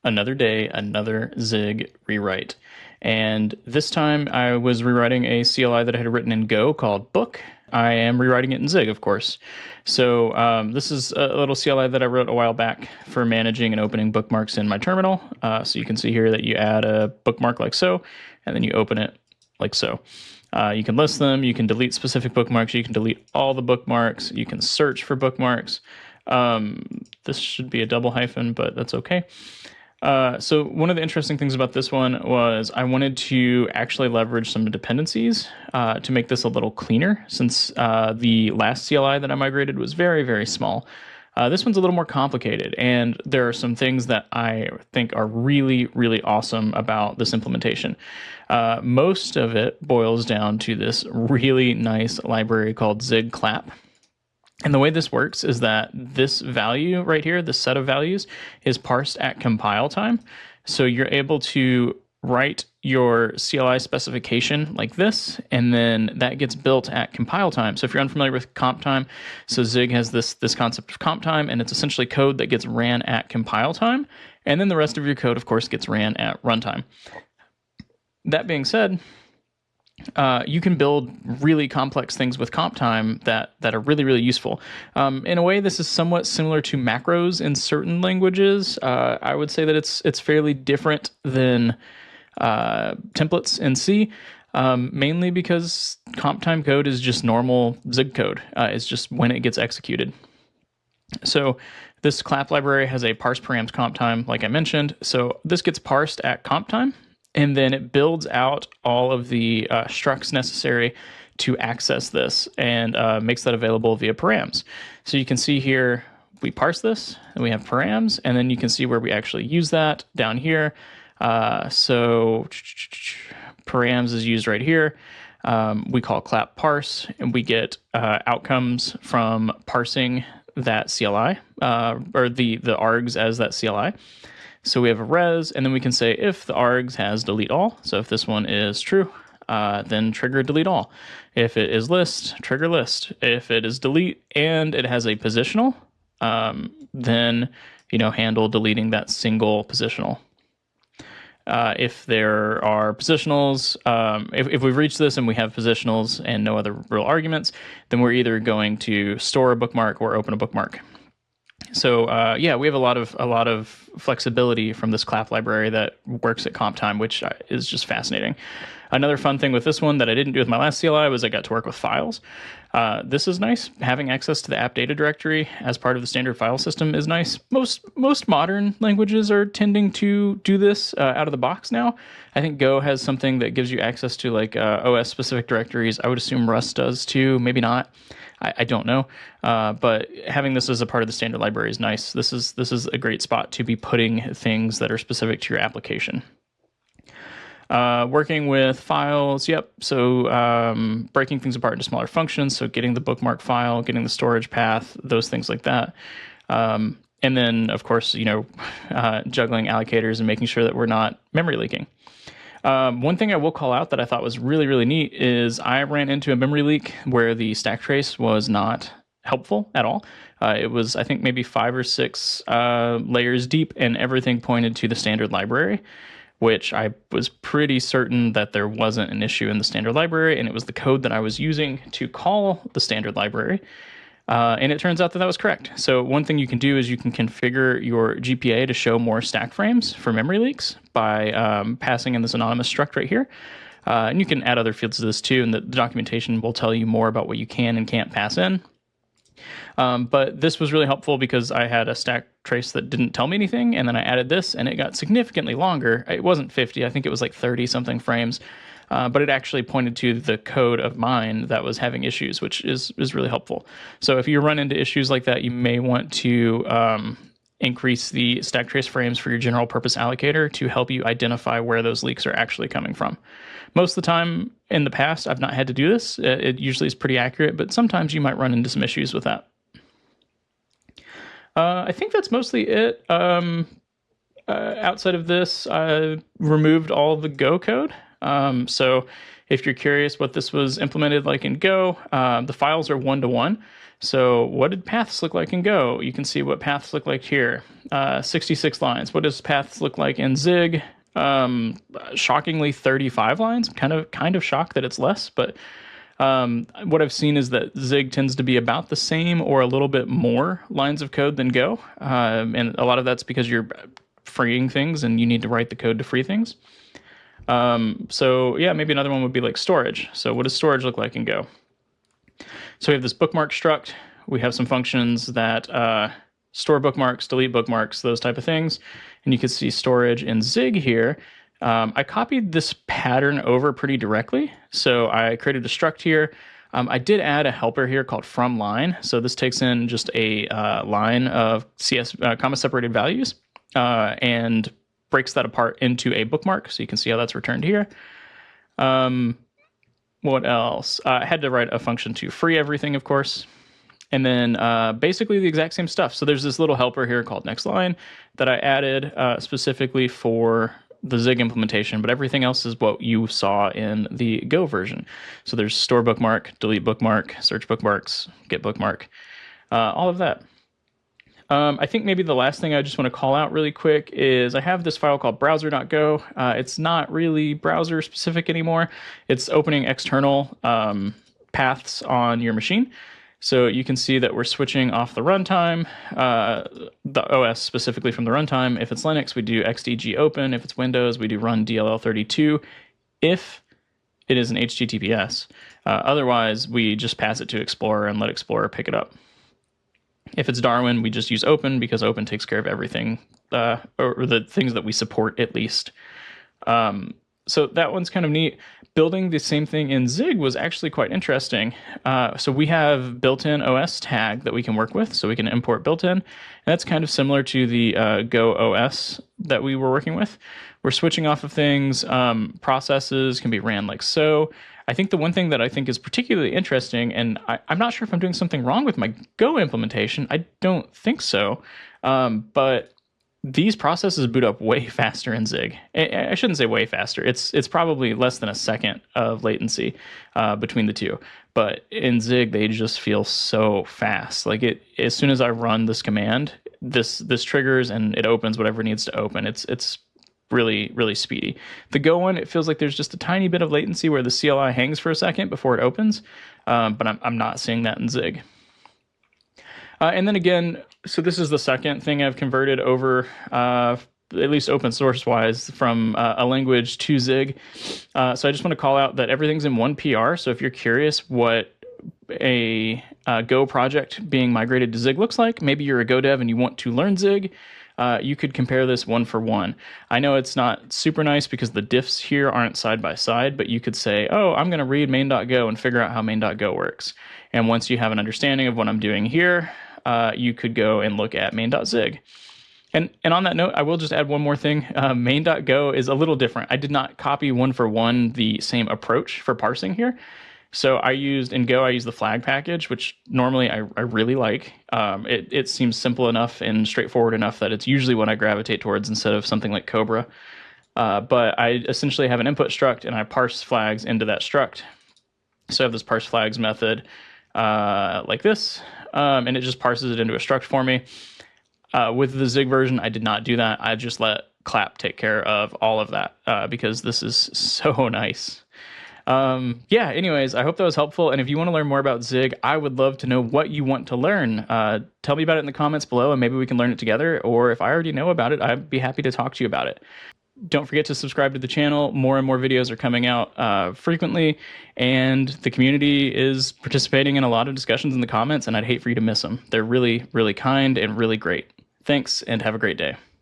Another day, another Zig rewrite. And this time I was rewriting a CLI that I had written in Go called book. I am rewriting it in Zig, of course. So this is a little CLI that I wrote a while back for managing and opening bookmarks in my terminal. So you can see here that you add a bookmark like so, and then you open it like so. You can list them, you can delete specific bookmarks, you can delete all the bookmarks, you can search for bookmarks. This should be a double hyphen, but that's okay. So one of the interesting things about this one was I wanted to actually leverage some dependencies to make this a little cleaner, since the last CLI that I migrated was very, very small. This one's a little more complicated, and there are some things that I think are really, really awesome about this implementation. Most of it boils down to this really nice library called Zig CLAP. And the way this works is that this value right here, this set of values, is parsed at compile time. So you're able to write your CLI specification like this, and then that gets built at compile time. So if you're unfamiliar with Comptime, so Zig has this concept of Comptime, and it's essentially code that gets ran at compile time, and then the rest of your code, of course, gets ran at runtime. That being said, you can build really complex things with Comptime that are really, really useful. In a way, this is somewhat similar to macros in certain languages. I would say that it's fairly different than templates in C, mainly because Comptime code is just normal Zig code. It's just when it gets executed. So this clap library has a parse params Comptime, like I mentioned. So this gets parsed at Comptime, and then it builds out all of the structs necessary to access this and makes that available via params. So you can see here, we parse this, and we have params, and then you can see where we actually use that down here. So params is used right here. We call clap parse, and we get outcomes from parsing that CLI, or the args as that CLI. So we have a res, and then we can say if the args has delete all. So if this one is true, then trigger delete all. If it is list, trigger list. If it is delete and it has a positional, then handle deleting that single positional. If there are positionals, if we've reached this and we have positionals and no other real arguments, then we're either going to store a bookmark or open a bookmark. So yeah, we have a lot of flexibility from this clap library that works at Comptime, which is just fascinating. Another fun thing with this one that I didn't do with my last CLI was I got to work with files. This is nice. Having access to the app data directory as part of the standard file system is nice. Most modern languages are tending to do this out of the box now. I think Go has something that gives you access to like OS specific directories. I would assume Rust does too, maybe not. I don't know, but having this as a part of the standard library is nice. This is a great spot to be putting things that are specific to your application. Working with files, yep. So breaking things apart into smaller functions. So getting the bookmark file, getting the storage path, those things like that. And then, of course, juggling allocators and making sure that we're not memory leaking. One thing I will call out that I thought was really, really neat is I ran into a memory leak where the stack trace was not helpful at all. It was, I think, maybe 5 or 6 layers deep, and everything pointed to the standard library, which I was pretty certain that there wasn't an issue in the standard library, and it was the code that I was using to call the standard library. And it turns out that was correct. So one thing you can do is you can configure your GPA to show more stack frames for memory leaks by passing in this anonymous struct right here. And you can add other fields to this too, and the documentation will tell you more about what you can and can't pass in. But this was really helpful because I had a stack trace that didn't tell me anything, and then I added this, and it got significantly longer. It wasn't 50, I think it was like 30-something frames. But it actually pointed to the code of mine that was having issues, which is really helpful. So if you run into issues like that, you may want to increase the stack trace frames for your general purpose allocator to help you identify where those leaks are actually coming from. Most of the time in the past, I've not had to do this. It usually is pretty accurate, but sometimes you might run into some issues with that. I think that's mostly it. Outside of this, I removed all the Go code. So if you're curious what this was implemented like in Go, the files are one-to-one. So what did paths look like in Go? You can see what paths look like here. 66 lines. What does paths look like in Zig? Shockingly 35 lines. Kind of shocked that it's less, but what I've seen is that Zig tends to be about the same or a little bit more lines of code than Go. And a lot of that's because you're freeing things and you need to write the code to free things. So yeah, maybe another one would be like storage. So what does storage look like in Go? So we have this bookmark struct. We have some functions that store bookmarks, delete bookmarks, those type of things. And you can see storage in Zig here. I copied this pattern over pretty directly. So I created a struct here. I did add a helper here called from line. So this takes in just a line of comma separated values and breaks that apart into a bookmark. So you can see how that's returned here. What else? I had to write a function to free everything, of course. And then basically the exact same stuff. So there's this little helper here called next line that I added specifically for the Zig implementation, but everything else is what you saw in the Go version. So there's store bookmark, delete bookmark, search bookmarks, get bookmark, all of that. I think maybe the last thing I just want to call out really quick is I have this file called browser.go. It's not really browser specific anymore. It's opening external paths on your machine. So you can see that we're switching off the runtime, the OS specifically from the runtime. If it's Linux, we do xdg open. If it's Windows, we do run DLL32 if it is an HTTPS. Otherwise, we just pass it to Explorer and let Explorer pick it up. If it's Darwin, we just use open because open takes care of everything, or the things that we support at least. So that one's kind of neat. Building the same thing in Zig was actually quite interesting. So we have built-in OS tag that we can work with, so we can import built-in. And that's kind of similar to the Go OS that we were working with. We're switching off of things. Processes can be ran like so. I think the one thing that I think is particularly interesting, and I'm not sure if I'm doing something wrong with my Go implementation. I don't think so. But these processes boot up way faster in Zig. I shouldn't say way faster. It's probably less than a second of latency between the two. But in Zig, they just feel so fast. Like as soon as I run this command, this triggers and it opens whatever needs to open. It's really, really speedy. The Go one, it feels like there's just a tiny bit of latency where the CLI hangs for a second before it opens. But I'm not seeing that in Zig. And then again, so this is the second thing I've converted over, at least open source wise, from a language to Zig. So I just want to call out that everything's in one PR. So if you're curious what a Go project being migrated to Zig looks like, maybe you're a Go dev and you want to learn Zig, you could compare this one for one. I know it's not super nice because the diffs here aren't side by side, but you could say, oh, I'm going to read main.go and figure out how main.go works. And once you have an understanding of what I'm doing here, you could go and look at main.zig. And on that note, I will just add one more thing. Main.go is a little different. I did not copy one for one the same approach for parsing here. So in Go, I used the flag package, which normally I really like. It seems simple enough and straightforward enough that it's usually what I gravitate towards instead of something like Cobra. But I essentially have an input struct and I parse flags into that struct. So I have this parse flags method like this, and it just parses it into a struct for me. With the Zig version, I did not do that. I just let CLAP take care of all of that because this is so nice. Yeah, anyways, I hope that was helpful. And if you want to learn more about Zig, I would love to know what you want to learn. Tell me about it in the comments below and maybe we can learn it together. Or if I already know about it, I'd be happy to talk to you about it. Don't forget to subscribe to the channel. More and more videos are coming out frequently, and the community is participating in a lot of discussions in the comments, and I'd hate for you to miss them. They're really, really kind and really great. Thanks, and have a great day.